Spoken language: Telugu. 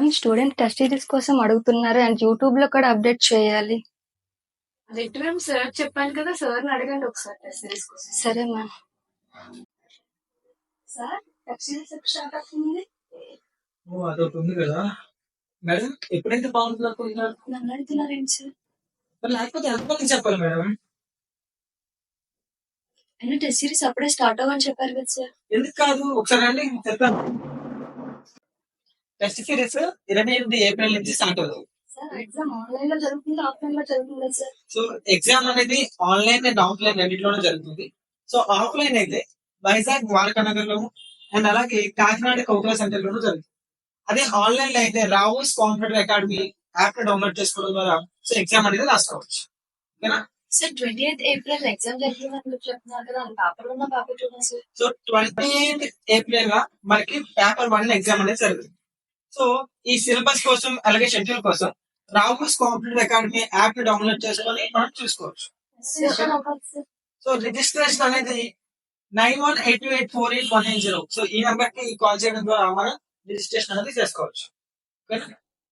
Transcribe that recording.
చాలామంది స్టూడెంట్ టెస్ట్ సిరీస్ కోసం అడుగుతున్నారు అండ్ యూట్యూబ్‌లో కూడా అప్డేట్ చేయాలి. రెడ్ మ్యామ్ సార్ చెప్పాను కదా, సార్ని అడగండి ఒకసారి టెస్ట్ సిరీస్ కోసం. సరే మ్యామ్. సార్ టెస్ట్ సిరీస్ ఎప్పుడు స్టార్ట్ అవుతుంది? అదొకటి ఉంది కదా మేడం. ఎప్పుడైతే బాగుంటుంది అనుకుంటున్నారు? నన్ను అడుగుతున్నారేంటి సార్? మరి లేకపోతే ఎంతమంది చెప్పాలి మేడం? అయినా టెస్ట్ సిరీస్ అప్పుడే స్టార్ట్ అవ్వని చెప్పారు కదా సార్. ఎందుకు కాదు, ఒకసారి రండి చెప్తాను. టెస్ట్ సిరీస్ 28 ఏప్రిల్ నుంచి స్టార్ట్ అవుతుంది. సార్ ఎగ్జామ్ ఆన్లైన్ లో జరుగుతుందా ఆఫ్లైన్ లో జరుగుతుందా సార్? సో ఎగ్జామ్ అనేది ఆన్లైన్ అండ్ ఆఫ్లైన్ రెండింటిలోనే జరుగుతుంది. సో ఆఫ్లైన్ అయితే వైజాగ్ ద్వారకానగర్ లోను అండ్ అలాగే కాకినాడ కౌకల సెంటర్ లోను జరుగుతుంది. అదే ఆన్లైన్ లో అయితే Rao's computer academy app download చేసుకోవడం ద్వారా సో ఎగ్జామ్ అనేది రాసుకోవచ్చు. ఓకేనా? సార్ 28th ఏప్రిల్ ఎగ్జామ్ జరుగుతుందని చెప్తున్నారు కదా, అది paper 1 paper 2 sir? So 28 April గా మనకి పేపర్ 1 ఎగ్జామ్ అనేది జరుగుతుంది. సో ఈ సిలబస్ కోసం అలాగే షెడ్యూల్ కోసం Rao's computer academy app download చేసుకొని మనం చూసుకోవచ్చు. సో రిజిస్ట్రేషన్ అనేది 9182848190. సో ఈ నెంబర్ కి కాల్ చేయడం ద్వారా మనం రిజిస్ట్రేషన్ అనేది చేసుకోవచ్చు. ఓకేనా?